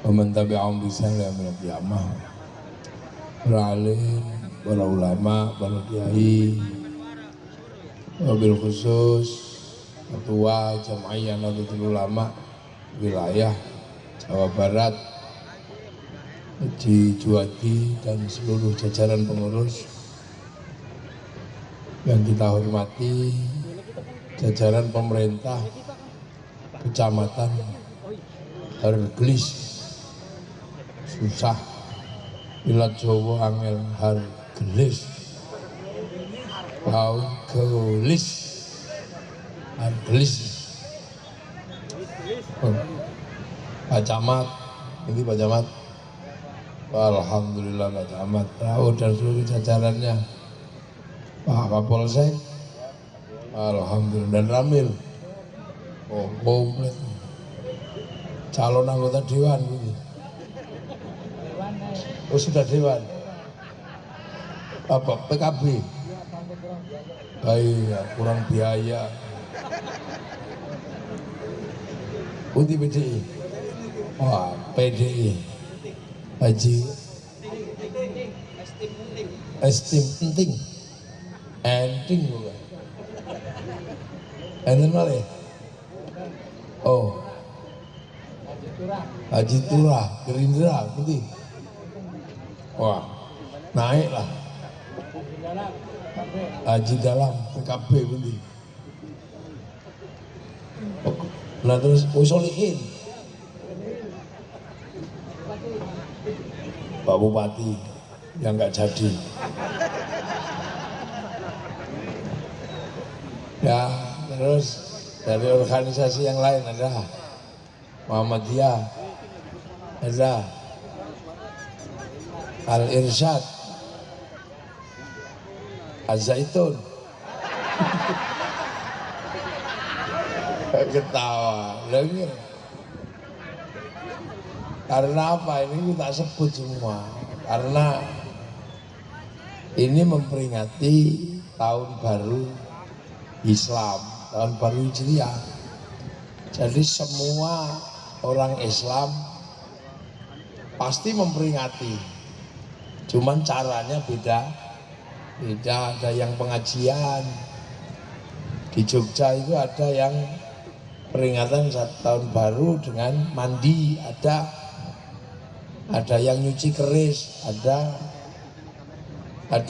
Waman tabi'ahum bisan ila yaumil qiyamah. Para alim, para ulama, para kiai, wabil khusus ketua Jam'iyah Nahdlatul Ulama wilayah Jawa Barat, Haji Juwadi dan seluruh jajaran pengurus yang kita hormati, jajaran pemerintah Kecamatan Hargelis, susah ilat Jawa angel Hargelis, Hargelis, Hargelis. Pak Camat, ini Pak Camat. Alhamdulillah Pak Camat, tahu dan seluruh jajarannya. Pak Kapolsek, alhamdulillah, dan Ramil. Oh, komplit. Calon anggota dewan gitu. Oh, sudah dewan. Apa PKB? Iya, kurang biaya. Undi PDI. Wah, PDI. Haji Estim penting. Enting bukan. Enten malah. Oh. Haji Turah, Gerindra, putih. Wah, naik lah. Haji Dalam, PKB putih. Nah terus Solihin, Pak Bupati yang nggak jadi. Ya, terus dari organisasi yang lain ada Muhammadiyah, ada Al-Irsyad, Az-Zaitun. Ketawa lagi. Karena apa? Ini kita sebut semua. Karena ini memperingati tahun baru Islam, tahun baru Hijriah. Jadi semua orang Islam pasti memperingati. Cuman caranya beda. Beda, ada yang pengajian. Di Jogja itu ada yang peringatan tahun baru dengan mandi, ada yang nyuci keris, ada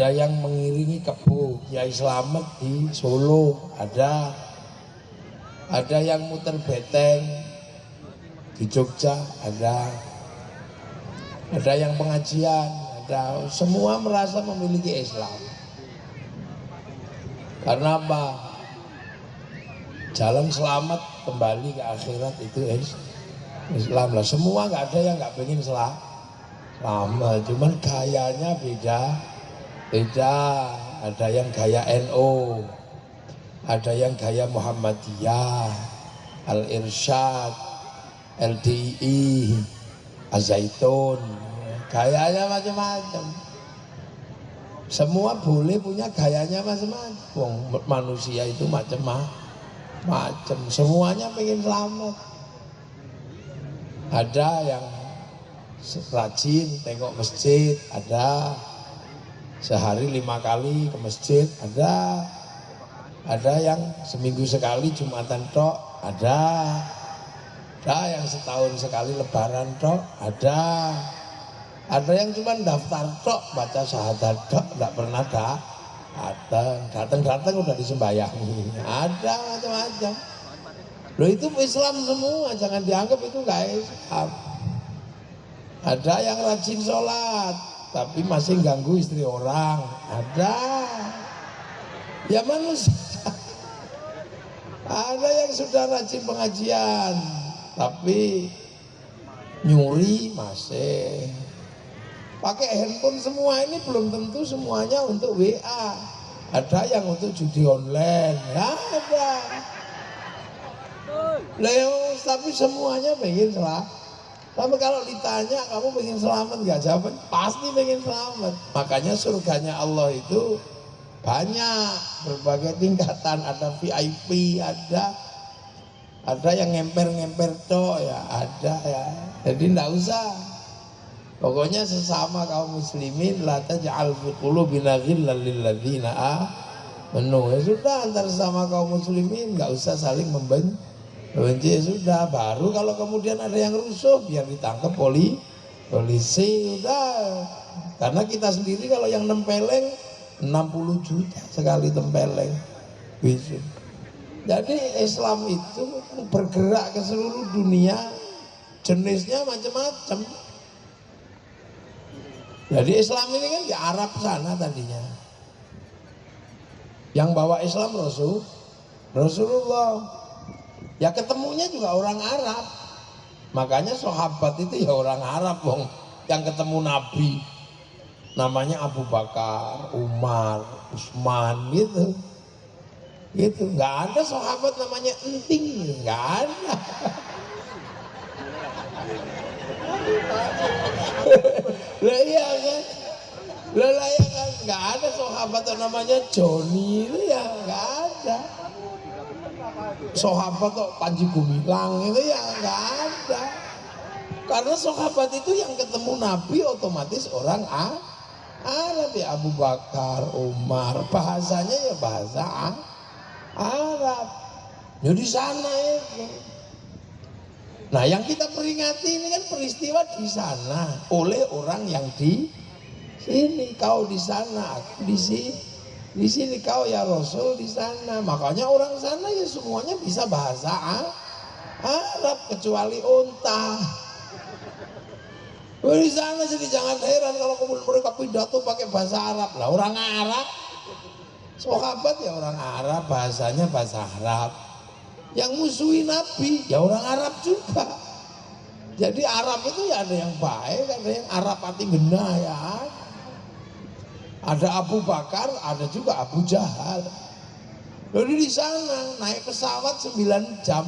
yang mengiringi kebo Kiai Slamet di Solo, ada yang muter beteng di Jogja, ada yang pengajian, ada, semua merasa memiliki Islam. Karena apa? Jalan selamat kembali ke akhirat itu Islam lah. Semua nggak ada yang nggak pengen selamat, cuman gayanya beda. Ada yang gaya NU, ada yang gaya Muhammadiyah, Al-Irsyad, LDI, Az-Zaitun, gayanya macam-macam. Semua boleh punya gayanya masing-masing. Manusia itu macam-macam, semuanya pengen selamat. Ada yang rajin tengok masjid, ada sehari 5 kali ke masjid, ada yang seminggu sekali Jumatan tok, ada yang setahun sekali Lebaran tok, ada yang cuma daftar tok, baca syahadat tok, enggak pernah datang udah disembayangi. Ada macam-macam. Loh, itu Islam semua, jangan dianggap itu enggak Islam. Ada yang rajin sholat tapi masih ganggu istri orang, ada. Ya manusia. Ada yang sudah rajin pengajian tapi nyuri masih. Pakai handphone semua ini belum tentu semuanya untuk WA. Ada yang untuk judi online, ya ada. Leo, tapi semuanya pengen selamat. Tapi kalau ditanya kamu pengen selamat nggak, jawab pasti pengen selamat. Makanya surganya Allah itu banyak, berbagai tingkatan, ada VIP, ada Ada yang ngemper-ngemper toh ya, ada ya. Jadi enggak usah. Pokoknya sesama kaum muslimin la taj'al fi qulubina ghillan lil ladzina amanu. Ya sudah, antar sama kaum muslimin enggak usah saling membenci. Ya sudah, baru kalau kemudian ada yang rusuh biar ditangkap polisi udah. Karena kita sendiri kalau yang nempeleng 60 juta sekali tempeleng. Bisa. Jadi Islam itu bergerak ke seluruh dunia, jenisnya macam-macam. Jadi Islam ini kan di Arab sana tadinya. Yang bawa Islam Rasulullah. Ya ketemunya juga orang Arab. Makanya sahabat itu ya orang Arab, wong. Yang ketemu Nabi namanya Abu Bakar, Umar, Utsman gitu. Gitu, nggak ada sahabat namanya enting, nggak ada. Lah iya kan, lah ya kan, nggak ada sahabat namanya Joni itu ya nggak ada. Sahabat kok Panji Gumilang itu ya nggak ada. Karena sahabat itu yang ketemu Nabi otomatis orang Arab ya, Abu Bakar, Umar, bahasanya ya bahasa Arab. Ya di sana itu. Nah, yang kita peringati ini kan peristiwa di sana oleh orang yang di sini. Kau di sana, aku di sini. Di sini kau ya Rasul di sana. Makanya orang sana ya semuanya bisa bahasa Arab kecuali unta. Di sana jadi jangan heran kalau kemudian mereka pidato pakai bahasa Arab. Lah orang Arab, sahabat ya orang Arab, bahasanya bahasa Arab. Yang musuhi Nabi ya orang Arab juga. Jadi Arab itu ya ada yang baik, ada yang Arab hati gena ya. Ada Abu Bakar, ada juga Abu Jahal. Jadi di sana naik pesawat 9 jam.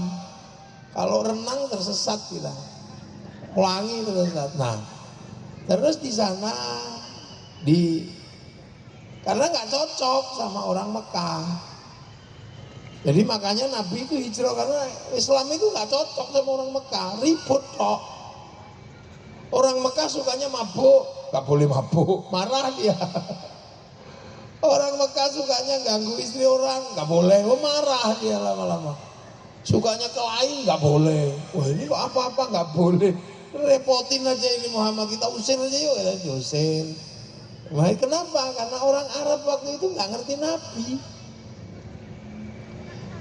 Kalau renang tersesat bilang. Pelangi tersesat. Nah, terus di sana karena nggak cocok sama orang Mekah. Jadi makanya Nabi itu hijrah karena Islam itu nggak cocok sama orang Mekah, ribut kok. Orang Mekah sukanya mabuk, nggak boleh mabuk, marah dia. Orang Mekah sukanya ganggu istri orang, nggak boleh, marah dia lama-lama. Sukanya kelahi nggak boleh. Wah ini kok apa-apa nggak boleh. Repotin aja ini Muhammad, kita usir aja yuk, ya diusir. Nah, kenapa? Karena orang Arab waktu itu nggak ngerti Nabi.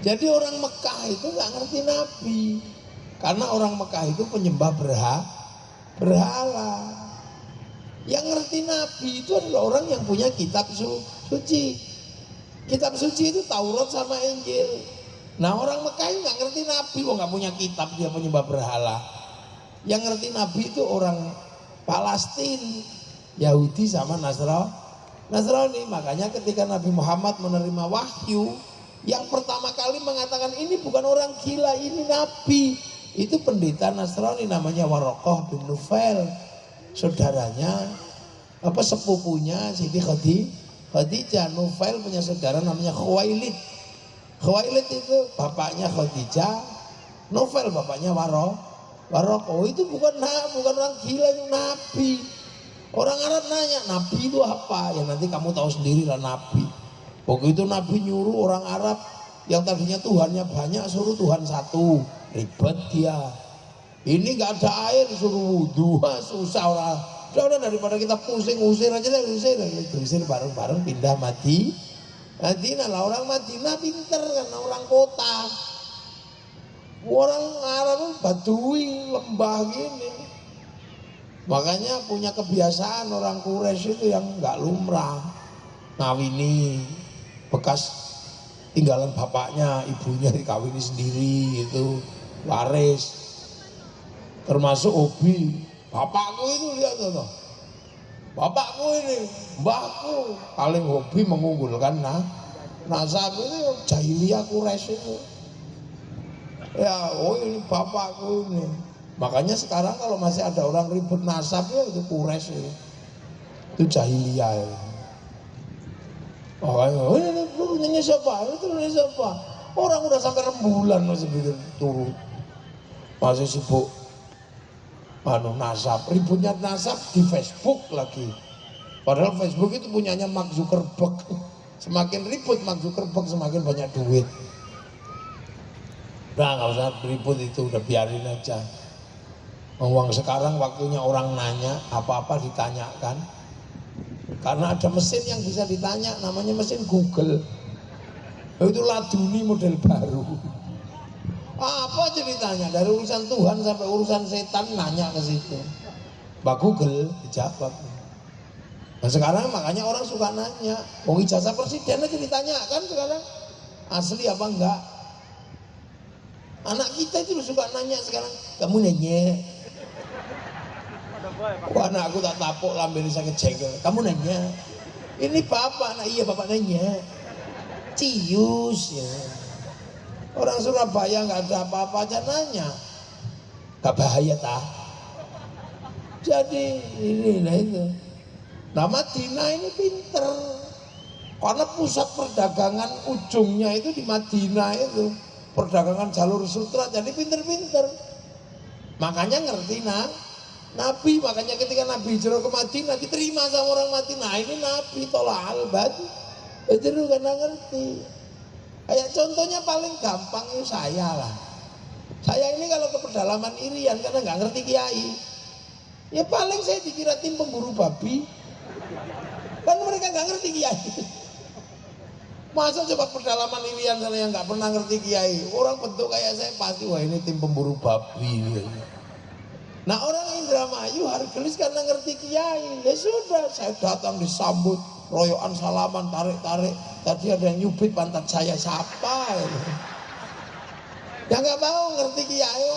Jadi orang Mekah itu nggak ngerti Nabi. Karena orang Mekah itu penyembah berhala. Yang ngerti Nabi itu adalah orang yang punya kitab suci. Kitab suci itu Taurat sama Injil. Nah orang Mekah itu nggak ngerti Nabi, nggak punya kitab, dia penyembah berhala. Yang ngerti Nabi itu orang Palestina, Yahudi sama Nasrani. Makanya ketika Nabi Muhammad menerima wahyu, yang pertama kali mengatakan ini bukan orang gila, ini Nabi. Itu pendeta Nasrani namanya Waraqah bin Nufail. Saudaranya, sepupunya Siti Khadijah. Nufail punya saudara namanya Khuwailid. Khuwailid itu bapaknya Khadijah, Nufail bapaknya Waraqah. Itu bukan orang gila, itu Nabi. Orang Arab nanya, Nabi itu apa? Ya nanti kamu tahu sendiri lah Nabi. Begitu Nabi nyuruh orang Arab yang tadinya Tuhannya banyak suruh Tuhan satu, ribet dia. Ini nggak ada air suruh wudhu, susah orang. Udah daripada kita pusing usir aja deh, usir bareng-bareng pindah Madinah lah. Orang Madinah pinter karena orang kota. Orang Arab Badui lembah gini. Makanya punya kebiasaan orang Quraisy itu yang nggak lumrah. Ngawini bekas tinggalan bapaknya, ibunya dikawini sendiri itu waris. Termasuk hobi. Bapakku itu lihat tuh. Bapakku ini, mbahku paling hobi mengunggulkan nasab itu jahiliyah Quraisy itu. Ya, ini bapakku ini. Makanya sekarang kalau masih ada orang ribut nasab ya itu Quraisy itu jahiliyah. Oh, ini siapa? Itu siapa? Orang udah sampai rembulan masih bikin turun. Masih sibuk nasab, ributnya nasab di Facebook lagi. Padahal Facebook itu punyanya Mark Zuckerberg. Semakin ribut Mark Zuckerberg semakin banyak duit. Udah nggak usah ribut itu, udah biarin aja. Uang sekarang waktunya orang nanya, apa-apa ditanyakan. Karena ada mesin yang bisa ditanya, namanya mesin Google. Itu laduni model baru. Apa ceritanya, dari urusan Tuhan sampai urusan setan nanya ke situ. Mbak Google dijawab. Nah sekarang makanya orang suka nanya, ijazah presiden aja ditanyakan sekarang, asli apa enggak? Anak kita itu suka nanya sekarang, kamu nanya. Wah anak aku tak tapuk lambe sakit jengkel. Kamu nanya, ini bapak, nah iya bapak nanya. Cius ya. Orang Surabaya nggak ada apa-apa aja nanya, nggak bahaya tah. Jadi ini nah itu. Nah Madinah ini pinter, karena pusat perdagangan ujungnya itu di Madinah itu, perdagangan jalur sutra, jadi pinter-pinter. Makanya ngerti Nabi, makanya ketika Nabi hijrah ke Madinah diterima sama orang Madinah. Ini Nabi tolak albat, itu karena ngerti. Kayak contohnya paling gampang itu saya lah. Saya ini kalau ke pedalaman Irian karena nggak ngerti kiai, ya paling saya dikira tim pemburu babi. Kan mereka nggak ngerti kiai. Masa coba pedalaman Irian sana yang nggak pernah ngerti kiai, orang bentuk kayak saya pasti wah ini tim pemburu babi. Nah orang Indramayu Hargelis karena ngerti kiai, ya sudah saya datang disambut, royokan salaman, tarik-tarik. Tadi ada yang nyubit pantat saya, siapa ini? Ya nggak mau ngerti kiai,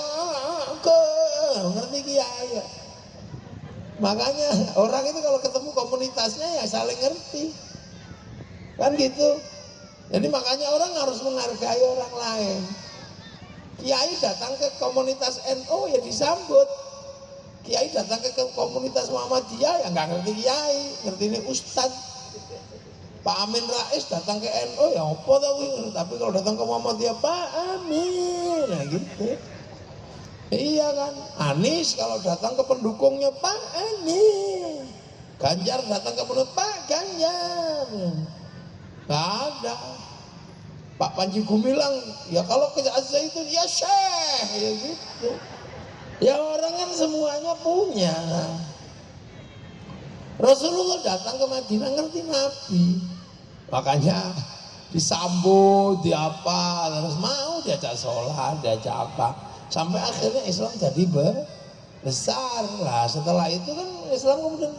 ngerti kiai. Makanya orang itu kalau ketemu komunitasnya ya saling ngerti, kan gitu. Jadi makanya orang harus menghargai orang lain. Kiai datang ke komunitas NU ya disambut. Kiai datang ke komunitas Muhammadiyah ya nggak ngerti kiai, ngerti ini ustadz. Pak Amin Rais datang ke NU ya apa tahu, tapi kalau datang ke Muhammadiyah Pak Amin, nah gitu. Iya kan, Anies kalau datang ke pendukungnya Pak Anies, Ganjar datang ke pendukung Pak Ganjar, nggak ada. Pak Panji Gumilang ya kalau ke itu ya Syekh, ya gitu. Ya orang kan semuanya punya. Rasulullah datang ke Madinah ngerti Nabi, makanya disambut, diapa, terus mau diajak sholat, diajak apa, sampai akhirnya Islam jadi besar lah. Setelah itu kan Islam kemudian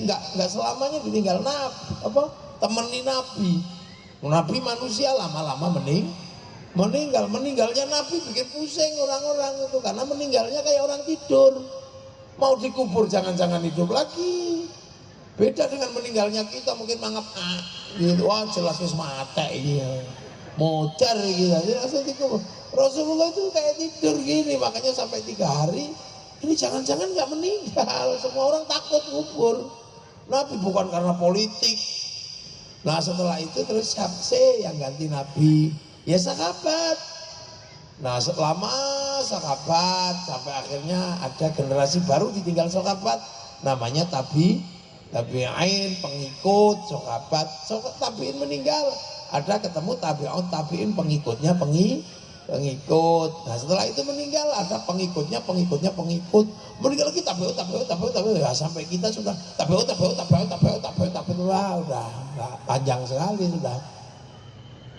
nggak selamanya ditinggal temani Nabi. Nabi manusia lama-lama meninggalnya Nabi bikin pusing orang-orang itu, karena meninggalnya kayak orang tidur, mau dikubur jangan-jangan hidup lagi. Beda dengan meninggalnya kita, mungkin manggap gitu, wah jelas wis mati iya, mocar gitu. Rasulullah itu kayak tidur gini, makanya sampai 3 hari ini jangan-jangan nggak meninggal. Semua orang takut kubur Nabi, bukan karena politik. Nah setelah itu terus siapa yang ganti Nabi? Ya sahabat. Nah selama sahabat sampai akhirnya ada generasi baru ditinggal sahabat, namanya tabi'in, pengikut sahabat. Tabi'in meninggal, ada ketemu tabi'in pengikutnya pengikut. Nah setelah itu meninggal ada pengikut meninggal lagi tabi'ut ya, sampai kita sudah tabi'ut wah udah panjang sekali sudah.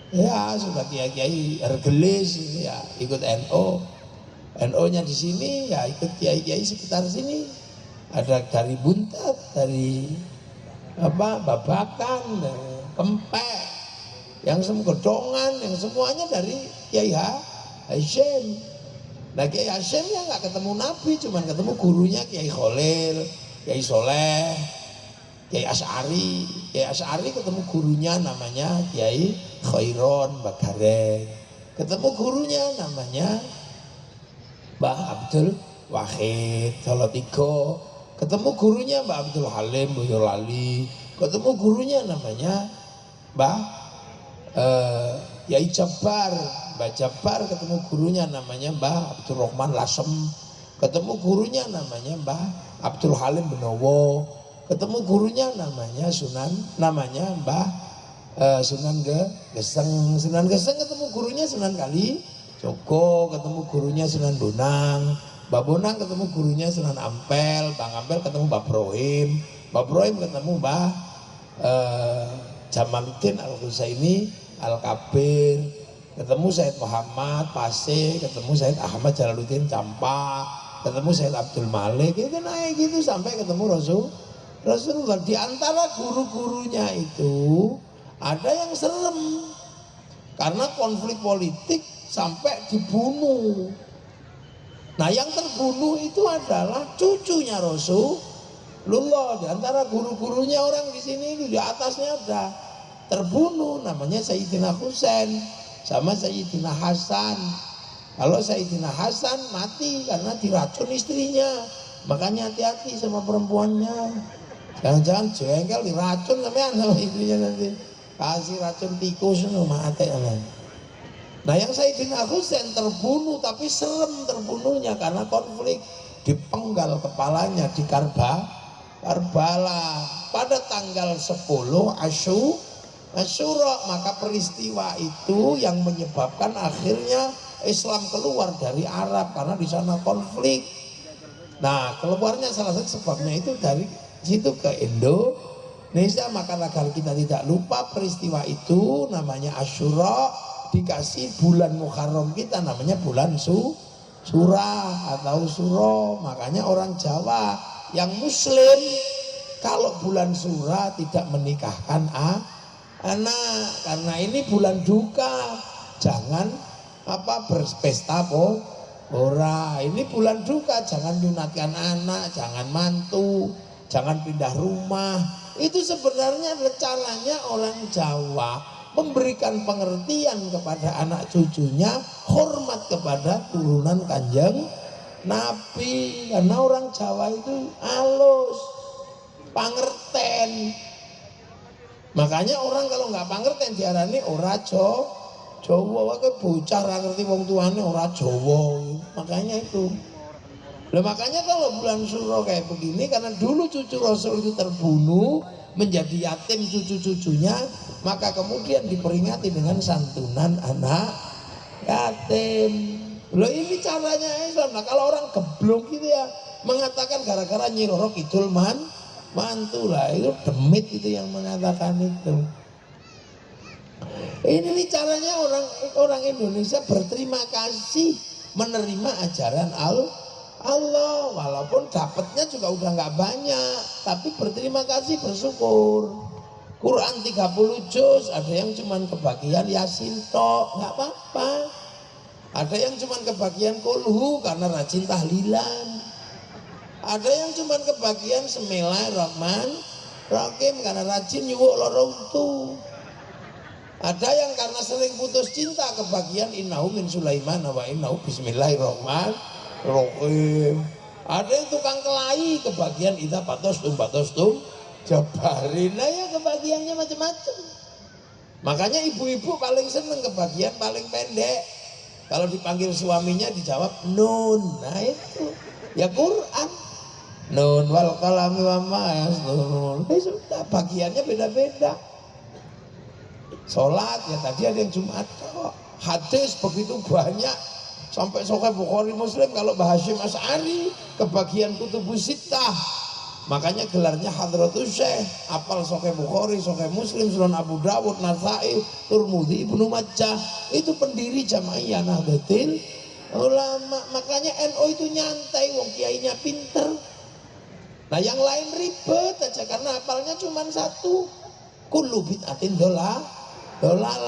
Ya sudah kiai-kiai Hargelis ya ikut NU-nya di sini ya ikut kiai-kiai sekitar sini. Ada dari Buntat, dari Babakan, Kempek, yang semua Gedongan, yang semuanya dari Kiai Hasyim. Nah Kiai Hasyim ya nggak ketemu Nabi, cuman ketemu gurunya Kiai Khalil, Kiai Soleh, Kiai Asy'ari. Kiai Asy'ari ketemu gurunya namanya Kiai Khairon Bagareng. Ketemu gurunya namanya Mbah Abdul Wahid Salatiga. Ketemu gurunya Mbak Abdul Halim Boyolali. Ketemu gurunya namanya Mbah Yai Jabar, Mbah Jabar ketemu gurunya namanya Mbah Abdurrahman Lasem, ketemu gurunya namanya Mbah Abdul Halim Benowo, ketemu gurunya namanya Mbah Sunan Geseng. Sunan Geseng ketemu gurunya Sunan Kali Joko, ketemu gurunya Sunan Bonang. Mbak Bonang ketemu gurunya Sunan Ampel, Bang Ampel ketemu Mbak Brohim ketemu Mbah Jamaluddin Al-Husaini Al-Kabir, ketemu Said Muhammad Paseh, ketemu Said Ahmad Jalaluddin Campa, ketemu Said Abdul Malik, itu naik gitu sampai ketemu Rasulullah. Di antara guru-gurunya itu ada yang serem karena konflik politik sampai dibunuh. Nah yang terbunuh itu adalah cucunya Rasulullah. Di antara guru-gurunya orang di sini di atasnya ada terbunuh, namanya Sayyidina Husain sama Sayyidina Hasan. Kalau Sayyidina Hasan mati karena diracun istrinya, makanya hati-hati sama perempuannya. Jangan-jangan jengkel diracun sama istrinya nanti. Kasih racun tikus mati. Nah yang Sayyidina Husain terbunuh, tapi serem terbunuhnya karena konflik, dipenggal kepalanya di Karbala pada tanggal 10 Asyura. Maka peristiwa itu yang menyebabkan akhirnya Islam keluar dari Arab karena di sana konflik. Nah keluarnya salah satu sebabnya itu dari situ ke Indonesia. Maka agar kita tidak lupa peristiwa itu namanya Asyura, dikasih bulan Muharram kita namanya bulan Surah atau Suro. Makanya orang Jawa yang Muslim kalau bulan Surah tidak menikahkan anak karena ini bulan duka. Jangan berpesta ora. Ini bulan duka, jangan nyunatkan anak, jangan mantu, jangan pindah rumah. Itu sebenarnya caranya orang Jawa memberikan pengertian kepada anak cucunya, hormat kepada turunan Kanjeng Nabi. Karena orang Jawa itu halus, pangerten. Makanya orang kalau nggak pangerten diarani ora Jawa. Wae bocah ra ngerti wong tuane ora Jawa. Makanya itu. Lah makanya kalau bulan Suro kayak begini, karena dulu cucu Rasul itu terbunuh menjadi yatim cucu-cucunya, maka kemudian diperingati dengan santunan anak yatim. Loh ini caranya Islam. Nah kalau orang geblok gitu ya mengatakan gara-gara Nyi Roro Kidul mantu lah, itu demit itu yang mengatakan itu. Ini caranya orang Indonesia berterima kasih menerima ajaran Allah, walaupun dapatnya juga udah nggak banyak, tapi berterima kasih, bersyukur. Quran 30 juz, ada yang cuman kebagian Yasin tok, nggak apa-apa. Ada yang cuman kebagian kulhu karena rajin tahlilan. Ada yang cuman kebagian Bismillahirrahmanirrahim karena rajin nyuwuk loro utuh. Ada yang karena sering putus cinta kebagian innahu min Sulaiman wa innahu bismillahirrahmanirrahim. Ada yang tukang kelahi kebagian idza patostum jabarina, ya kebagiannya macam-macam. Makanya ibu-ibu paling seneng kebagian paling pendek. Kalau dipanggil suaminya dijawab nun. Nah itu ya Quran. Nun wal qalami wa ma yasturun. Sudah bagiannya beda-beda. Sholat ya tadi ada yang Jumat kok. Hadis begitu banyak sampai Sahih Bukhari Muslim. Kalau Hasyim Asy'ari kebagian kutubus sittah, makanya gelarnya Hadratus Syekh. Apal Sahih Bukhari, Sahih Muslim, Sunan Abu Dawud, Nasa'i, Tirmidzi, Ibnu Majah. Itu pendiri Jamaiyah Nahdlatul Ulama. Makanya NU itu nyantai, wong kiainya pinter. Nah yang lain ribet aja karena hafalnya cuma satu. Kullu bid'atin dolalah,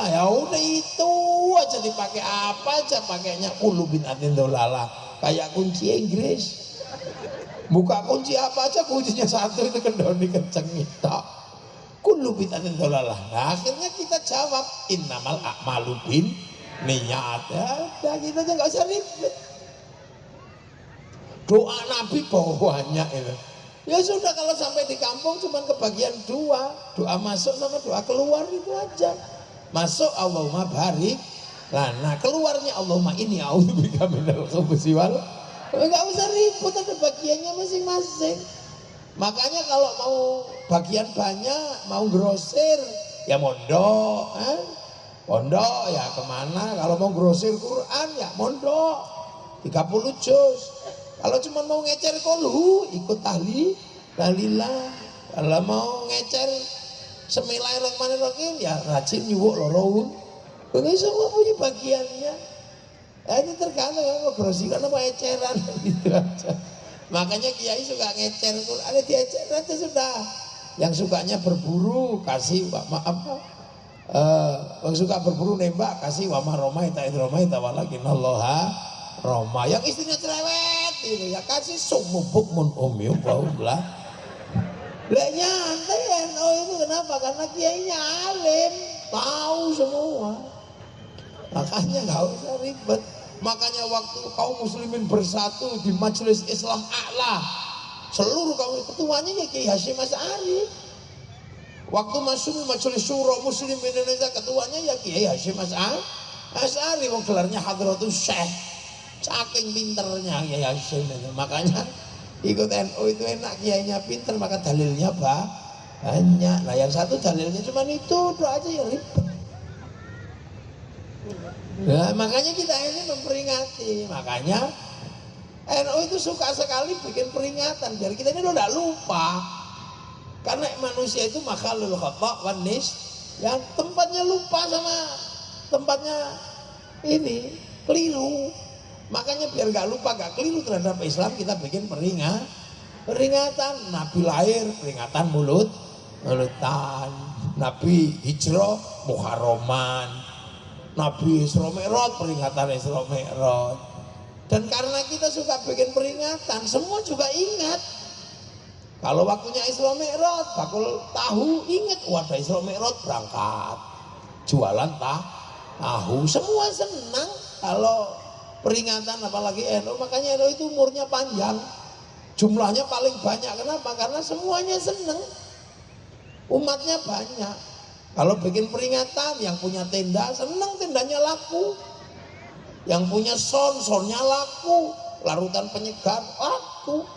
ya udah itu aja dipakai apa aja, pakainya kullu bid'atin dolalah. Kayak kunci Inggris. Buka kunci apa aja kuncinya satu, itu kendoni kenceng itu. Kullu bid'atin dolalah. Nah, akhirnya kita jawab innamal a'malu bin niat. Ya, kita aja nggak usah ribet. Doa Nabi banyak itu. Ya sudah, kalau sampai di kampung cuma kebagian dua, doa masuk sama doa keluar itu aja. Masuk Allahumma barik lana, keluarnya Allahumma inni a'udzubika minal khubuthi wal. Enggak usah ribut, ada bagiannya masing-masing. Makanya kalau mau bagian banyak, mau grosir ya mondok, mondok ya kemana. Kalau mau grosir Quran ya mondok 30 juz. Kalau cuma mau ngecer kolhu ikut tahlilah. Kalau mau ngecer Bismillahirrahmanirrahim ya rajin nyuwuk loro. Ini semua punya bagiannya. Ini tergantung mau grosikan apa eceran gitu aja. Makanya kiai suka ngecer Quran, diecer aja sudah. Yang sukanya berburu kasih yang suka berburu nembak kasih wa ma romaita id romaita walakinallaha roma. Yang istrinya cerewet itu ya kasih sumubuk mun umyum baumlah. Lah nyantai NU itu kenapa? Karena kiainya alim, tahu semua. Makanya nggak usah ribet. Makanya waktu kaum muslimin bersatu di Majelis Islam A'la, seluruh kaum ketuanya ya Kiai Hasyim Asy'ari. Waktu masuk Majelis Syuro Muslim Indonesia ketuanya ya Kiai Hasyim Asy'ari. Wong gelarnya Hadratus Syekh. Saking pinternya Kiai Hasyim itu. Makanya ikut NU itu enak, kiainya pinter maka dalilnya banyak. Nah yang satu dalilnya cuma itu aja ya ribet. Nah, makanya kita ini memperingati. Makanya NU itu suka sekali bikin peringatan biar kita ini tidak lupa. Karena manusia itu makhluk khata' wan nis, yang tempatnya lupa sama tempatnya ini keliru. Makanya biar gak lupa, gak keliru terhadap Islam, kita bikin peringatan. Nabi lahir, peringatan mulutan. Nabi hijrah, Muharraman. Nabi Isra Mi'raj, peringatan Isra Mi'raj. Dan karena kita suka bikin peringatan, semua juga ingat. Kalau waktunya Isra Mi'raj, bakul tahu, ingat wadah Isra Mi'raj berangkat. Jualan tahu, semua senang kalau peringatan apalagi NU. Makanya NU itu umurnya panjang, jumlahnya paling banyak. Kenapa? Karena semuanya senang, umatnya banyak. Kalau bikin peringatan, yang punya tenda senang, tendanya laku. Yang punya sonnya laku, larutan penyegar laku,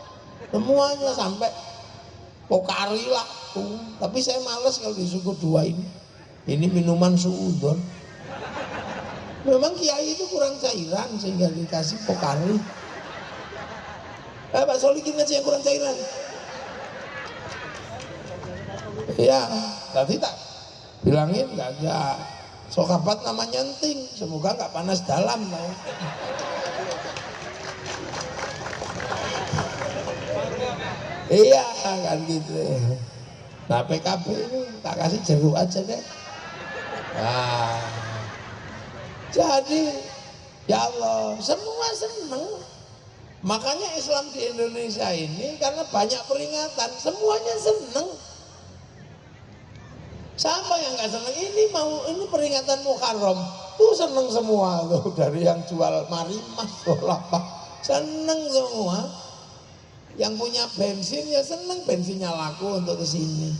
semuanya sampai pokari laku. Tapi saya males kalau disuguh dua ini minuman suudon. Memang kiai itu kurang cairan sehingga dikasih pokari. Pak Solikin aja yang kurang cairan. Ya, tadi tak bilangin kagak. Sokabat namanya enting, semoga nggak panas dalam. Iya kan gitu. Nah PKB ini tak kasih jeruk aja deh. Nah, jadi ya Allah semua seneng. Makanya Islam di Indonesia ini karena banyak peringatan, semuanya seneng. Siapa yang nggak seneng? Ini peringatan Muharram tuh seneng semua tuh, dari yang jual marimas apa seneng semua. Yang punya bensin ya seneng, bensinnya laku untuk kesini.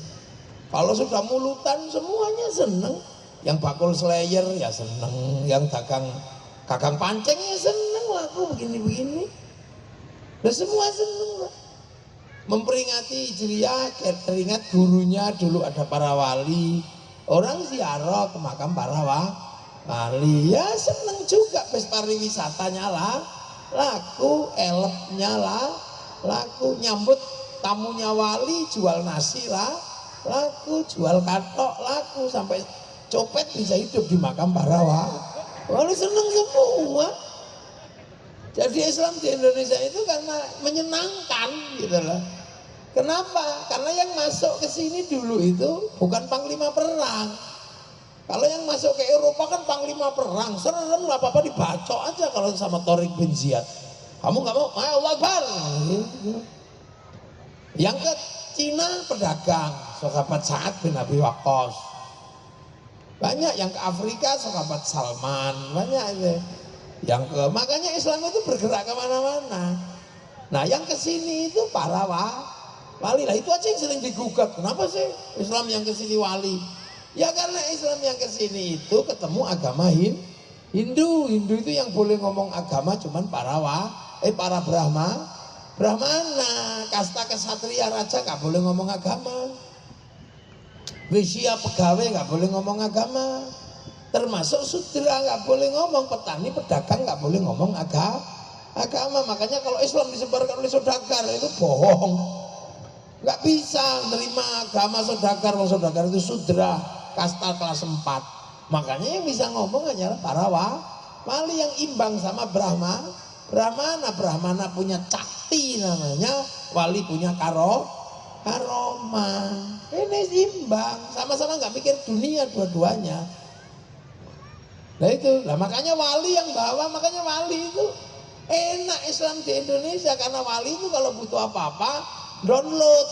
Kalau sudah mulutan semuanya seneng. Yang bakul slayer ya seneng, yang kakang pancing ya seneng, laku begini-begini. Dan semua seneng lah. Memperingati Hijriah, teringat gurunya dulu ada para wali. Orang ziarah ke makam para wali, ya seneng juga. Pesta wisatanya lah laku, elopnya lah laku, nyambut tamunya wali jual nasi lah laku, jual katok laku, sampai copet bisa hidup di makam para wali, seneng semua. Jadi Islam di Indonesia itu karena menyenangkan gitu loh. Kenapa? Karena yang masuk ke sini dulu itu bukan panglima perang. Kalau yang masuk ke Eropa kan panglima perang, serem, nggak apa-apa dibacok aja kalau sama Tariq bin Ziyad. Kamu nggak mau? Ayo Akbar. Yang ke Cina pedagang, sahabat Sa'ad bin Abi Waqqas. Banyak yang ke Afrika, sahabat Salman, banyak itu. Makanya Islam itu bergerak kemana-mana. Nah yang kesini itu para wali lah, itu aja yang sering digugat. Kenapa sih Islam yang kesini wali? Ya karena Islam yang kesini itu ketemu agama Hindu. Hindu itu yang boleh ngomong agama cuman para Brahmana, kasta kesatria raja nggak boleh ngomong agama. Wisya pegawai nggak boleh ngomong agama. Termasuk sudra nggak boleh ngomong, petani pedagang nggak boleh ngomong agama. Makanya kalau Islam disebarkan oleh saudagar itu bohong. Nggak bisa menerima agama saudagar. Wong saudagar itu sudra, kasta kelas 4. Makanya yang bisa ngomong hanyalah para wali yang imbang sama Brahmana punya cakti namanya, wali punya karoma. Ini imbang, sama-sama nggak mikir dunia dua-duanya. Nah itu, makanya wali yang bawa, makanya wali itu enak Islam di Indonesia karena wali itu kalau butuh apa-apa download.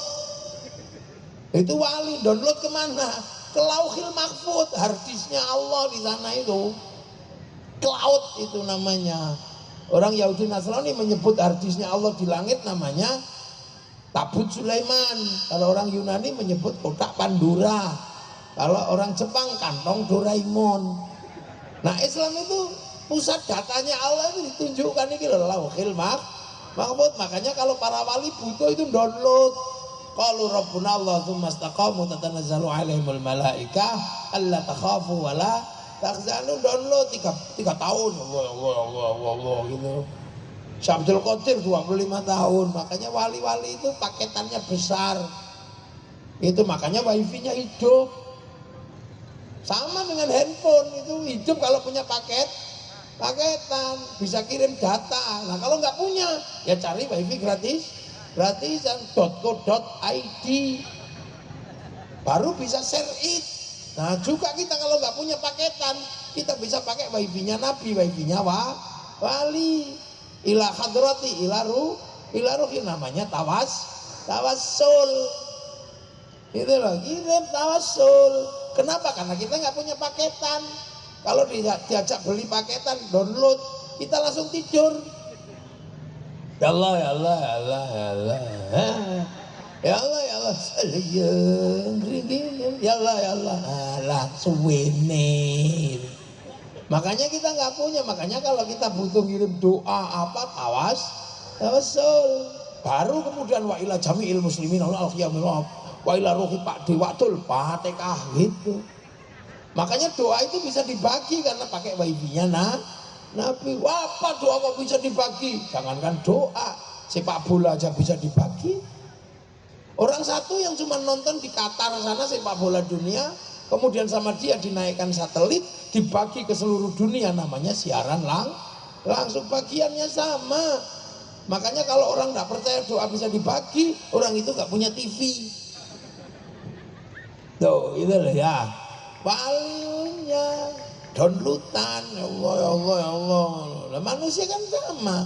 Itu wali download kemana? Ke Lauhil Mahfud, harddisknya Allah di sana itu. Cloud itu namanya. Orang Yahudi Nasrani menyebut harddisknya Allah di langit namanya Tabut Sulaiman. Kalau orang Yunani menyebut kotak Pandora. Kalau orang Jepang kantong Doraemon. Nah Islam itu pusat datanya Allah itu ditunjukkan ini loh, Lauhil Mahfud. Makanya kalau para wali butuh itu download. Qalu rabbuna Allah tsumma istaqamu tatanazzalu alaihimul malaikah alla takhafu wa la tahzanu. Download 3 tahun Allah gitu. Syabdul Qadir 25 tahun. Makanya wali-wali itu paketannya besar. Itu makanya wifi-nya hidup. Sama dengan handphone itu hidup kalau punya paketan, bisa kirim data. Nah kalau nggak punya ya cari wifi gratisan .co.id baru bisa share it. Nah juga kita kalau nggak punya paketan kita bisa pakai wifi-nya Nabi, wifi-nya wali. Ila hadrati ila ruhi namanya tawassul. Itu loh, kirim tawassul. Kenapa? Karena kita nggak punya paketan. Kalau diajak beli paketan, download, kita langsung tidur. Ya Allah, ya Allah, ya Allah, ya Allah. Ya Allah, ya Allah. Ya Allah, ya Allah. Alah, suwene. Makanya kita nggak punya. Makanya kalau kita butuh ngirim doa apa, tawassul. Baru kemudian wa ila jami'il muslimin al-qiyamil wa ila ruhi Pak Dewatul Fatihah gitu. Makanya doa itu bisa dibagi karena pakai wifi-nya Nabi. Wah, apa doa kok bisa dibagi? Jangankan doa, sepak bola aja bisa dibagi. Orang satu yang cuma nonton di Qatar sana sepak bola dunia, kemudian sama dia dinaikkan satelit, dibagi ke seluruh dunia, namanya siaran langsung, bagiannya sama. Makanya kalau orang nggak percaya doa bisa dibagi, orang itu nggak punya TV. Tuh, itu loh ya. Walinya downloadan, ya Allah, ya Allah, ya Allah. Nah, manusia kan sama,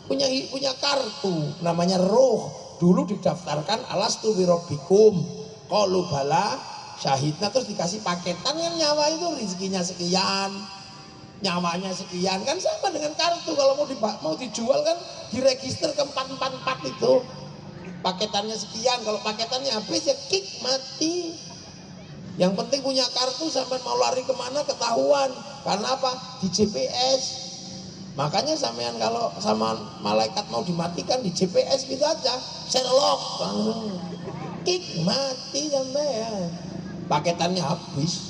punya kartu, namanya roh. Dulu didaftarkan alastu birabbikum, qalu bala syahidna, terus dikasih paketan kan, nyawa itu rezekinya sekian, nyawanya sekian, kan sama dengan kartu. Kalau mau dijual kan diregister ke 444 itu, paketannya sekian. Kalau paketannya habis ya kick, mati. Yang penting punya kartu, sampai mau lari kemana ketahuan. Karena apa? Di GPS. Makanya sampean kalau sama malaikat mau dimatikan di GPS gitu aja, Sherlock langsung kick, mati sampean. Paketannya habis.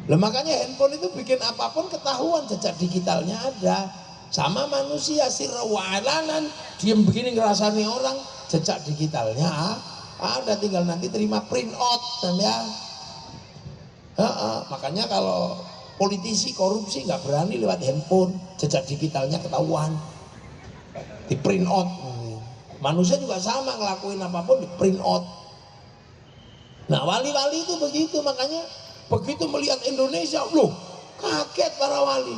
Lah makanya handphone itu bikin apapun ketahuan, jejak digitalnya ada. Sama manusia sirwalanan, diem begini ngerasani orang, jejak digitalnya ada, tinggal nanti terima print out ya. Makanya kalau politisi korupsi nggak berani lewat handphone, jejak digitalnya ketahuan, di print out. Manusia juga sama, ngelakuin apapun di print out. Nah wali-wali itu begitu. Makanya begitu melihat Indonesia, loh kaget para wali.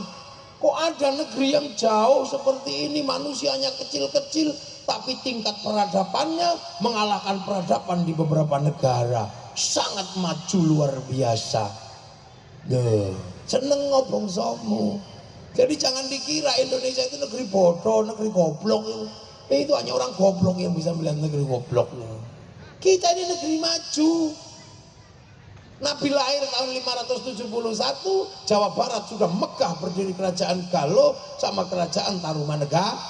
Kok ada negeri yang jauh seperti ini, manusianya kecil-kecil, tapi tingkat peradabannya mengalahkan peradaban di beberapa negara. Sangat maju luar biasa. Seneng ngobong somu. Jadi jangan dikira Indonesia itu negeri bodoh, negeri goblok. Itu hanya orang goblok yang bisa melihat negeri goblok. Kita ini negeri maju. Nabi lahir tahun 571, Jawa Barat sudah megah berdiri kerajaan Galuh sama kerajaan Tarumanegara.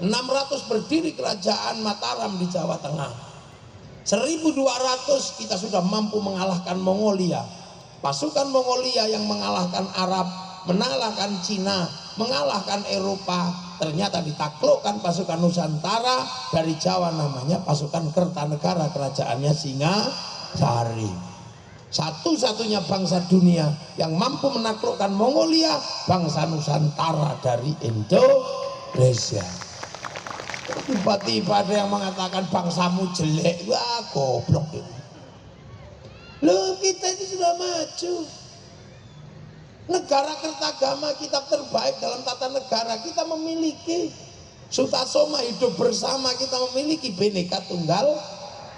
600 berdiri kerajaan Mataram di Jawa Tengah. 1200 kita sudah mampu mengalahkan Mongolia. Pasukan Mongolia yang mengalahkan Arab, mengalahkan Cina, mengalahkan Eropa, ternyata ditaklukkan pasukan Nusantara dari Jawa, namanya pasukan Kertanegara, kerajaannya Singasari. Satu-satunya bangsa dunia yang mampu menaklukkan Mongolia, bangsa Nusantara dari Indonesia. Tiba-tiba ada yang mengatakan bangsamu jelek, wah goblok itu. Loh, kita itu sudah maju. Negara Kertagama, kitab terbaik dalam tata negara, kita memiliki. Sutasoma, hidup bersama, kita memiliki Bhinneka Tunggal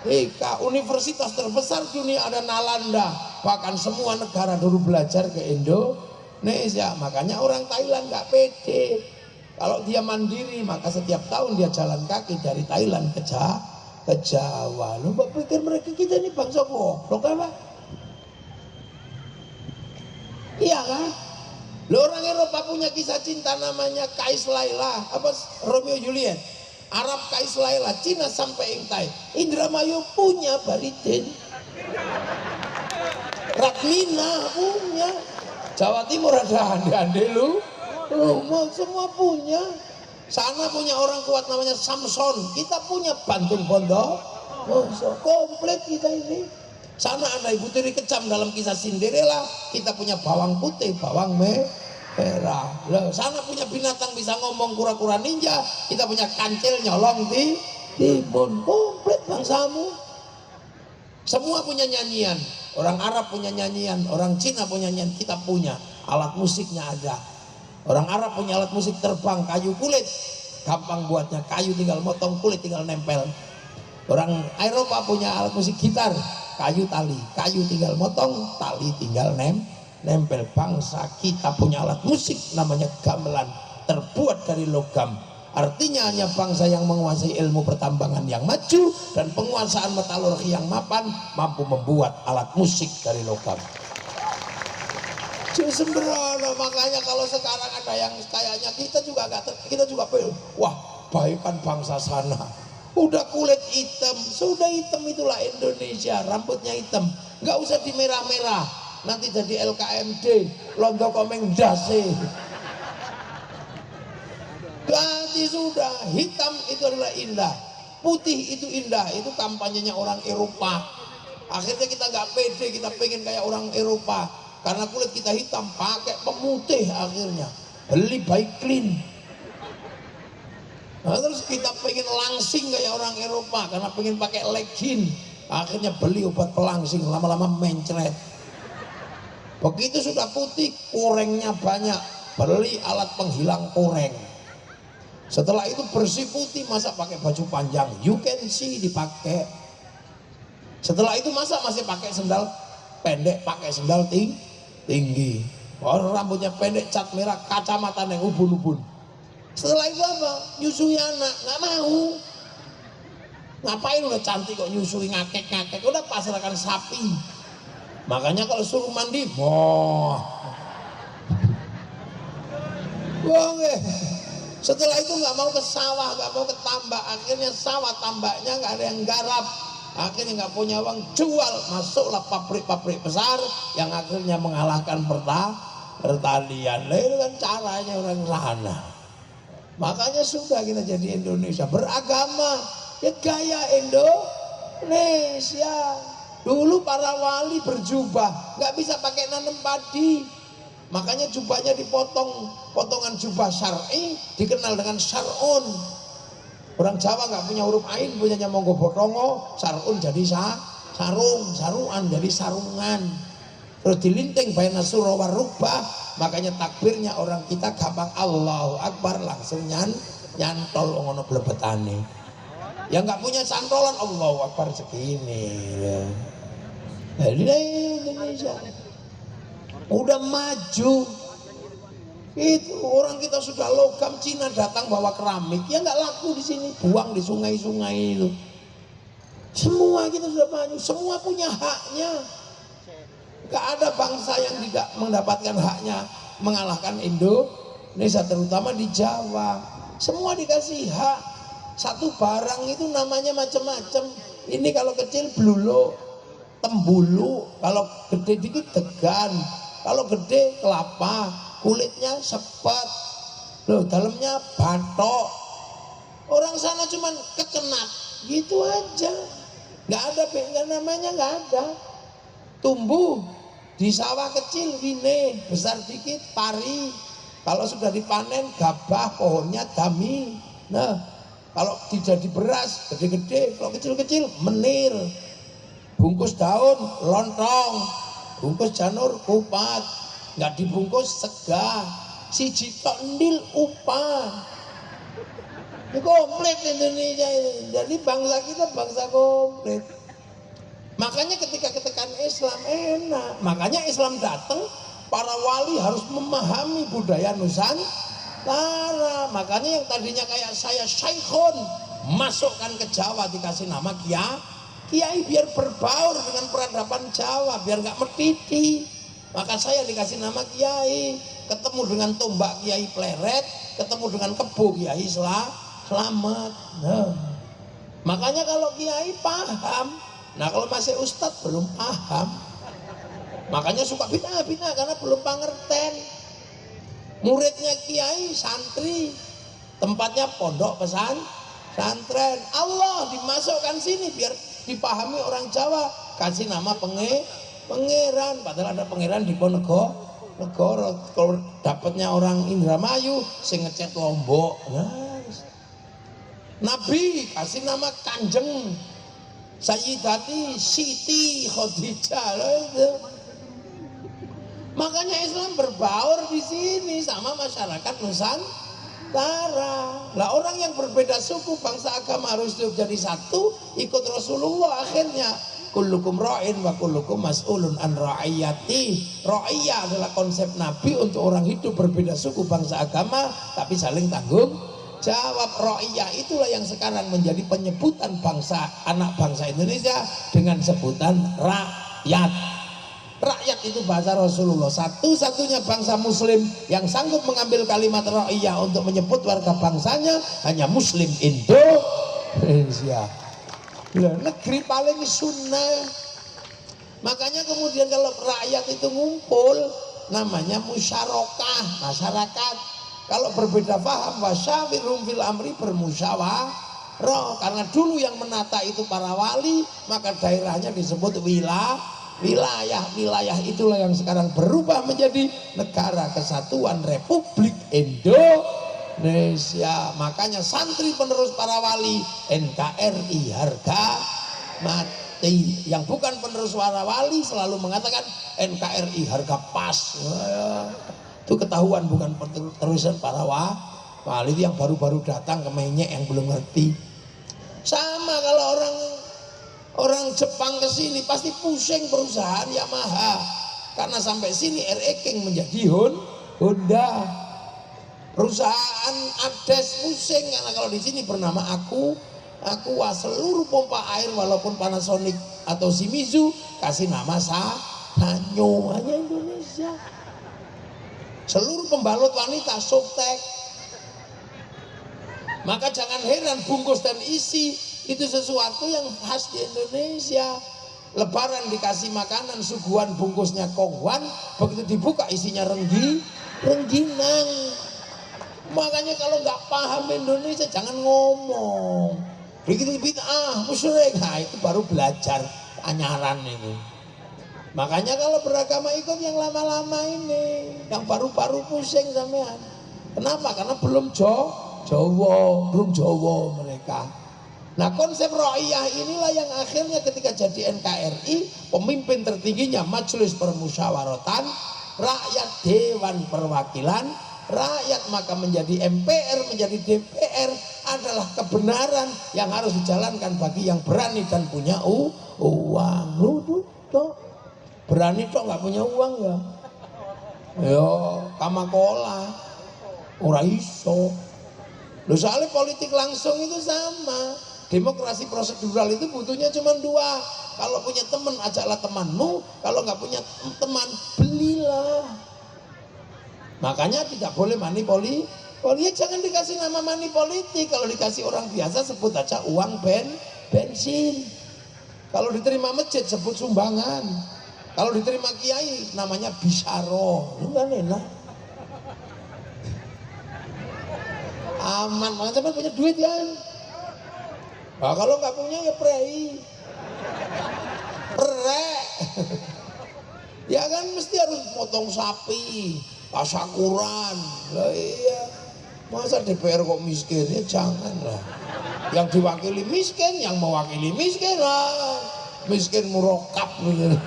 Ika. Universitas terbesar dunia ada Nalanda. Bahkan semua negara dulu belajar ke Indonesia. Makanya orang Thailand nggak pede. Kalau dia mandiri, maka setiap tahun dia jalan kaki dari Thailand ke Jawa. Lu pikir mereka kita ini bangsa goblok apa? Iya kan? Lo orang Eropa punya kisah cinta namanya Kais Laila, apa Romeo Juliet. Arab Kais Laila, Cina sampai Intai. Indramayu punya Baridin. Ratmina punya. Jawa Timur ada Ande lu. Semua punya. Sana punya orang kuat namanya Samson. Kita punya Bantul Bondo. Komplit kita ini. Sana ada Ibu Tiri Kecam dalam kisah Cinderella. Kita punya bawang putih, bawang merah. Sana punya binatang bisa ngomong, kura-kura ninja. Kita punya kancil nyolong di timun. Komplit bangsamu. Semua punya nyanyian. Orang Arab punya nyanyian, orang Cina punya nyanyian, kita punya. Alat musiknya ada. Orang Arab punya alat musik terbang, kayu kulit, gampang buatnya, kayu tinggal motong, kulit tinggal nempel. Orang Eropa punya alat musik gitar, kayu tali, kayu tinggal motong, tali tinggal nempel. Bangsa kita punya alat musik namanya gamelan, terbuat dari logam. Artinya hanya bangsa yang menguasai ilmu pertambangan yang maju dan penguasaan metalurgi yang mapan mampu membuat alat musik dari logam. Sembrono. Makanya kalau sekarang ada yang kayaknya kita juga wah baikan bangsa sana udah kulit hitam, sudah hitam itulah Indonesia, rambutnya hitam, nggak usah dimerah-merah, nanti jadi LKMD, londo komeng dase. Ganti sudah, hitam itu adalah indah, putih itu indah, itu kampanyenya orang Eropa. Akhirnya kita nggak pede, kita pengen kayak orang Eropa. Karena kulit kita hitam, pakai pemutih akhirnya. Beli baik clean. Nah, terus kita pengen langsing kayak orang Eropa, karena pengen pakai legging. Akhirnya beli obat pelangsing, lama-lama mencret. Begitu sudah putih, korengnya banyak. Beli alat penghilang koreng. Setelah itu bersih putih, masa pakai baju panjang? You can see dipakai. Setelah itu masa masih pakai sendal pendek, pakai sendal tinggi. Orang rambutnya pendek, cat merah, kacamata yang ubun-ubun. Setelah itu apa? Nyusui anak, nggak mau. Ngapain udah cantik kok nyusui, ngakek-ngakek, udah pasrahkan sapi. Makanya kalau suruh mandi, setelah itu nggak mau ke sawah, nggak mau ke tambak. Akhirnya sawah tambaknya nggak ada yang garap. Akhirnya nggak punya uang, jual, masuklah pabrik-pabrik besar yang akhirnya mengalahkan pertanian. Nah, itu kan caranya orang sana. Makanya sudah kita jadi Indonesia beragama, ya gaya Indonesia. Dulu para wali berjubah, nggak bisa pakai nanam padi. Makanya jubahnya dipotong, potongan jubah syar'i dikenal dengan syar'un. Orang Jawa nggak punya huruf ain, punyanya Monggo Botongo, sarun jadi saruan jadi sarungan. Terus dilinting baina surah warubah, makanya takbirnya orang kita gampang Allahu Akbar langsung nyantol ngono blebetane. Yang nggak punya santolan Allahu Akbar segini. Jadi Indonesia udah maju. Itu orang kita sudah logam, Cina datang bawa keramik, ya nggak laku di sini, buang di sungai-sungai itu. Semua kita sudah maju, semua punya haknya. Gak ada bangsa yang tidak mendapatkan haknya mengalahkan Indonesia, terutama di Jawa. Semua dikasih hak. Satu barang itu namanya macam-macam. Ini kalau kecil blulu, tembulu, kalau gede dikit degan, kalau gede kelapa, kulitnya sepet, loh dalamnya batok. Orang sana cuman kecenat, gitu aja. Nggak ada nggak namanya, nggak ada. Tumbuh di sawah kecil gini, besar dikit pari. Kalau sudah dipanen gabah, pohonnya dami. Nah, kalau jadi beras gede-gede, kalau kecil-kecil menir. Bungkus daun lontong, bungkus janur kupat, nggak dibungkus sega. Siji tok ndil upah. Ini komplit Indonesia ini. Jadi bangsa kita bangsa komplit. Makanya ketika ketekan Islam enak. Makanya Islam datang, para wali harus memahami budaya Nusantara. Makanya yang tadinya kayak saya Syekhon, masukkan ke Jawa dikasih nama Kiai biar berbaur dengan peradaban Jawa, biar nggak metiti. Maka saya dikasih nama Kiai, ketemu dengan tombak Kiai Pleret, ketemu dengan kebo Kiai Selamat. Nah, makanya kalau Kiai paham. Nah kalau masih Ustadz belum paham. Makanya suka bid'ah karena belum pangerten. Muridnya Kiai santri, tempatnya pondok pesantren. Allah dimasukkan sini biar dipahami orang Jawa. Kasih nama pangeran. Padahal ada pangeran di Ponegoro. Kalau dapatnya orang Indramayu, sing ngecat Lombok. Yes. Nabi kasih nama Kanjeng Sayyidati Siti Khadijah. Makanya Islam berbaur di sini sama masyarakat Nusantara. Lah orang yang berbeda suku, bangsa, agama harus hidup jadi satu, ikut Rasulullah. Akhirnya kullukum ra'in wa kullukum mas'ulun an ra'iyati. Ra'iyah adalah konsep Nabi untuk orang hidup berbeda suku, bangsa, agama, tapi saling tanggung jawab. Ra'iyah itulah yang sekarang menjadi penyebutan bangsa, anak bangsa Indonesia dengan sebutan rakyat. Rakyat itu bahasa Rasulullah. Satu-satunya bangsa muslim yang sanggup mengambil kalimat ra'iyah untuk menyebut warga bangsanya hanya Muslim Indonesia. Negeri paling sunnah. Makanya kemudian kalau rakyat itu ngumpul, namanya musyarakah, masyarakat. Kalau berbeda paham, wasyawirhum fil amri, bermusyawarah. Karena dulu yang menata itu para wali, maka daerahnya disebut wilayah itulah yang sekarang berubah menjadi Negara Kesatuan Republik Indonesia. Makanya santri penerus para wali NKRI harga mati. Yang bukan penerus para wali selalu mengatakan NKRI harga pas. Itu ketahuan bukan penerusan para wali. Itu yang baru-baru datang ke menyek yang belum ngerti. Sama kalau orang Jepang ke sini pasti pusing perusahaan Yamaha karena sampai sini RE King menjadi Honda. Perusahaan Ades pusing karena kalau di sini bernama Aqua. Seluruh pompa air walaupun Panasonic atau Shimizu kasih nama Sanyo. Hanya Indonesia. Seluruh pembalut wanita Softtek. Maka jangan heran bungkus dan isi itu sesuatu yang khas di Indonesia. Lebaran dikasih makanan suguhan, bungkusnya kongwan, begitu dibuka isinya rengginang. Makanya kalau nggak paham Indonesia jangan ngomong begitu bid'ah musyrik. Nah itu baru belajar anyaran ini. Makanya kalau beragama ikut yang lama-lama ini, yang baru-baru pusing sampean. Kenapa? Karena belum Jawa mereka. Nah konsep ra'iyah inilah yang akhirnya ketika jadi NKRI, pemimpin tertingginya Majelis Permusyawaratan Rakyat, Dewan Perwakilan Rakyat, maka menjadi MPR, menjadi DPR adalah kebenaran yang harus dijalankan bagi yang berani dan punya uang. Berani toh nggak punya uang ya? Yo, kamakola, ora iso. Loh soalnya politik langsung itu sama. Demokrasi prosedural itu butuhnya cuma dua. Kalau punya teman, ajaklah temanmu. Kalau nggak punya teman, belilah. Makanya tidak boleh money politik. Ya jangan dikasih nama money politik. Kalau dikasih orang biasa sebut aja uang bensin. Kalau diterima masjid sebut sumbangan. Kalau diterima kiai namanya bisyaro. Enggak enak. Aman, makanya sampai punya duit kan. Nah, kalau nggak punya ya prei. Ya kan mesti harus potong sapi, tasakuran. Lah iya. Masa DPR kok miskin? Ya janganlah. Yang diwakili miskin, yang mewakili miskin lah. Miskin murokap gitu.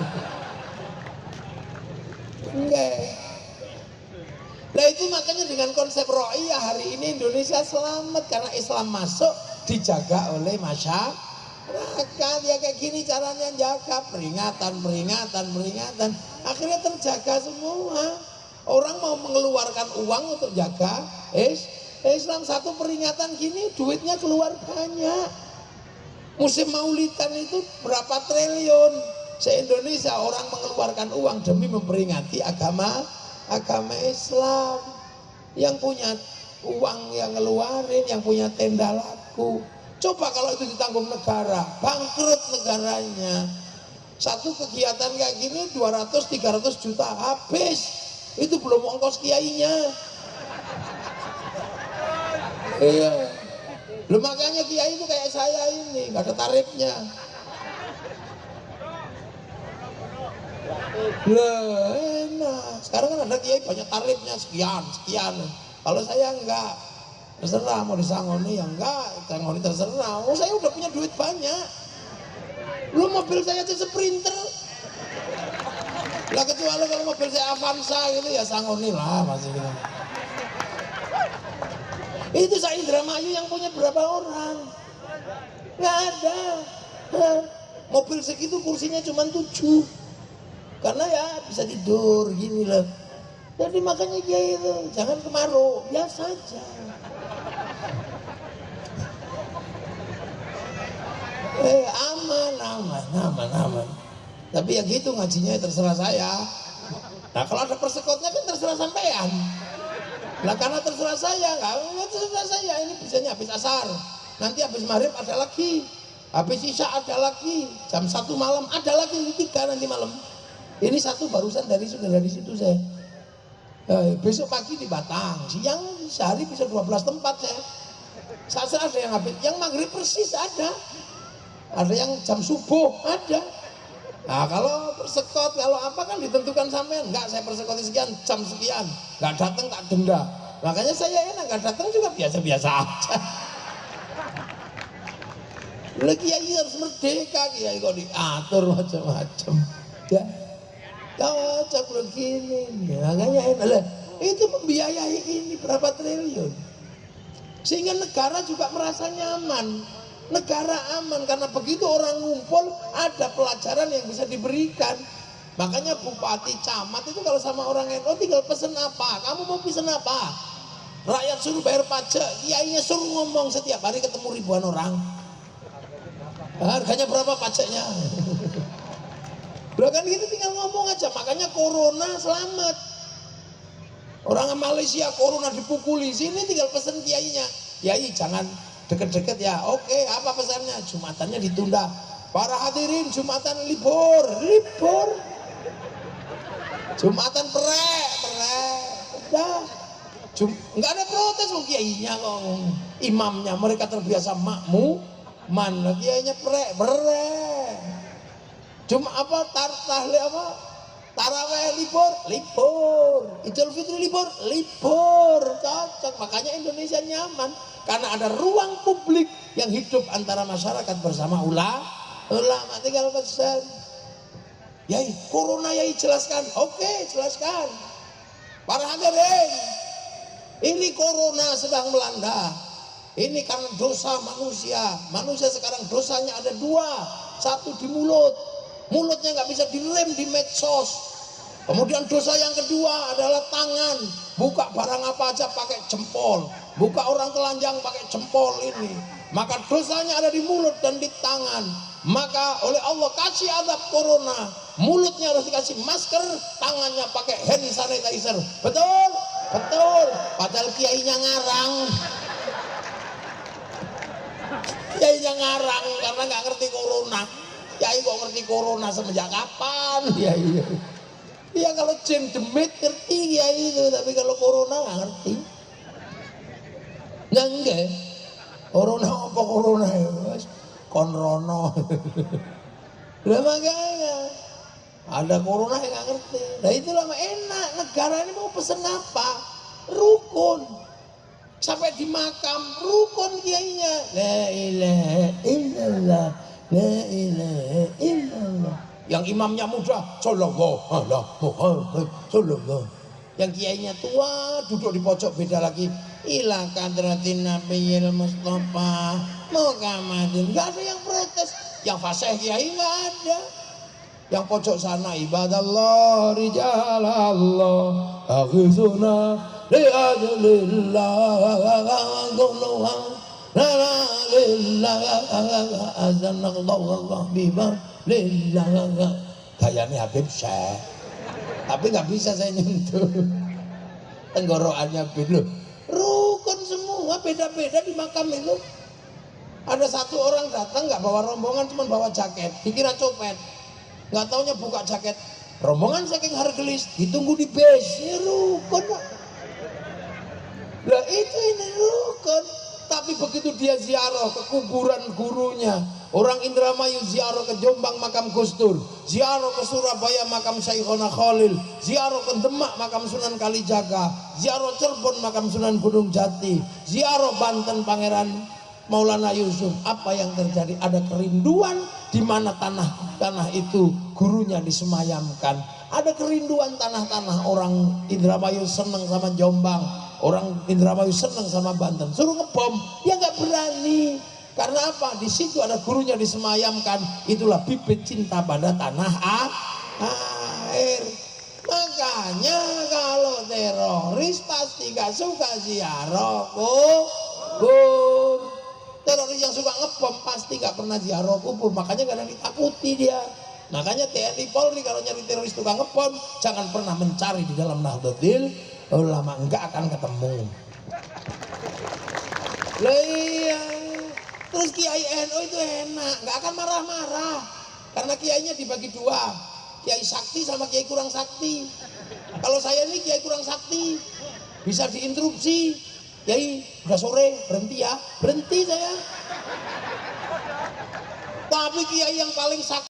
Enggak. Nah itu makanya dengan konsep ro'iyah hari ini Indonesia selamat karena Islam masuk dijaga oleh masyarakat. Ya kayak gini caranya jaga, peringatan. Akhirnya terjaga semua. Orang mau mengeluarkan uang untuk jaga Islam. Satu peringatan gini duitnya keluar banyak. Musim Maulidan itu berapa triliun. Se-Indonesia orang mengeluarkan uang demi memperingati agama Islam. Yang punya uang yang ngeluarin, yang punya tenda laku. Coba kalau itu ditanggung negara, bangkrut negaranya. Satu kegiatan kayak gini 200-300 juta habis. Itu belum ongkos kiainya. Iya. Loh makanya kiai itu kayak saya ini, nggak ada tarifnya. Lah enak. Sekarang kan ada kiai banyak tarifnya sekian. Kalau saya enggak, terserah mau disangoni ya enggak, disangoni terserah. Oh saya udah punya duit banyak. Lu mobil saya aja Sprinter. Lah kecuali kalau mobil saya Avanza gitu ya sangoni lah masih gitu. Itu saya Indramayu yang punya berapa orang? Nggak ada. Mobil segitu kursinya cuma 7. Karena ya bisa tidur gini lah. Jadi makanya dia itu jangan kemarau, biasa aja. Aman. Tapi ya gitu ngajinya terserah saya. Nah kalau ada persekotnya kan terserah sampean. Nah karena terserah saya, terserah saya ini bisanya habis asar. Nanti habis maghrib ada lagi. Habis isya ada lagi. Jam 1 malam ada lagi 3 nanti malam. Ini satu barusan sudah dari situ saya. Besok pagi di Batang, siang sehari bisa 12 tempat saya. Saat ada yang habis, yang maghrib persis ada yang jam subuh ada. Nah kalau persekot, kalau apa kan ditentukan sampean. Enggak, saya persekoti sekian, jam sekian. Enggak datang tak denda. Makanya saya enak, enggak datang juga biasa-biasa aja. Lagi kiai harus merdeka, kiai kok diatur macam-macam. Ya. Cocok begini, makanya enak. Itu membiayai ini berapa triliun. Sehingga negara juga merasa nyaman. Negara aman karena begitu orang ngumpul ada pelajaran yang bisa diberikan. Makanya bupati, camat itu kalau sama orang NU tinggal pesen apa, kamu mau pesen apa. Rakyat suruh bayar pajak, kiainya suruh ngomong setiap hari ketemu ribuan orang. Harganya berapa pajaknya? Kan gitu tinggal ngomong aja, makanya corona selamat. Orang Malaysia corona dipukuli, sini tinggal pesen kiainya. Kiai jangan deket-deket ya. Oke, apa pesannya? Jumatannya ditunda. Para hadirin Jumatan libur. Jumatan prek. Udah. Enggak ada protes loh kiainya kok. Imamnya mereka terbiasa makmuman, kiainya prek. Cuma apa tahlil apa? Taraweh libur. Idul Fitri libur. Cocok. Makanya Indonesia nyaman karena ada ruang publik yang hidup antara masyarakat bersama ulama. Tinggal pesan. Yai, corona yai jelaskan. Oke, jelaskan. Para hadirin, ini corona sedang melanda. Ini karena dosa manusia. Manusia sekarang dosanya ada 2. Satu di mulut. Mulutnya nggak bisa direm di medsos. Kemudian dosa yang kedua adalah tangan. Buka barang apa aja pakai jempol. Buka orang telanjang pakai jempol ini. maka dosanya ada di mulut dan di tangan. Maka oleh Allah kasih adab corona, mulutnya harus dikasih masker, tangannya pakai hand sanitizer. Betul? Betul. Padahal kiainya ngarang. Kiainya ngarang karena nggak ngerti corona. Kiai kok ngerti corona semenjak kapan? Iya. Iya kalau jin demit ngerti kiai itu, tapi kalau corona nggak ngerti. Ya enggak. Corona apa corona ya? Konrono. Lah makanya ada corona yang nggak ngerti. Nah itulah enak, negara ini mau pesen apa? Rukun. Sampai di makam rukun kiainya. La ilaha illallah, la ilaha illallah. Yang imamnya muda, sallallahu alaihi wasallam. Yang kiainya tua duduk di pojok beda lagi. Ila kadratin nabiyil mustafa Muhammadin. Gak ada yang protes. Yang fasih kiai gak ada. Yang pojok sana ibadallah rijalallah aghizuna li'ajlillah kayaknya Habib Syekh, tapi nggak bisa saya nyentuh tenggorokannya Habib. Loh, rukun semua, beda-beda di makam itu. Ada satu orang datang nggak bawa rombongan, cuma bawa jaket, dikira copet, nggak taunya buka jaket, rombongan saking hargelis, ditunggu di base. Rukun Pak. Lah itu ini rukun. Tapi begitu dia ziarah ke kuburan gurunya, orang Indramayu ziarah ke Jombang makam Gus Dur, ziarah ke Surabaya makam Syekhona Khalil, ziarah ke Demak makam Sunan Kalijaga, ziarah Cirebon makam Sunan Gunung Jati, ziarah Banten Pangeran Maulana Yusuf. Apa yang terjadi? Ada kerinduan di mana tanah itu gurunya disemayamkan. Ada kerinduan tanah-tanah. Orang Indramayu senang sama Jombang, orang Indramayu senang sama Banten. Suruh ngebom, dia nggak berani. Karena apa? Di situ ada gurunya disemayamkan. Itulah bibit cinta pada tanah air. Makanya kalau teroris pasti gak suka ziarah kubur. Teroris yang suka ngebom pasti gak pernah ziarah kubur. Makanya gak ada yang ditakuti dia. Makanya TNI Polri kalau nyari teroris tukang ngebom, jangan pernah mencari di dalam Nahdlatul Ulama, enggak akan ketemu. Lah iya. Terus Kiai NU itu enak, nggak akan marah-marah. Karena kiainya dibagi dua, Kiai sakti sama Kiai kurang sakti. Kalau saya ini Kiai kurang sakti, bisa diinterupsi. Kiai udah sore, berhenti ya, berhenti saya. Tapi Kiai yang paling sakti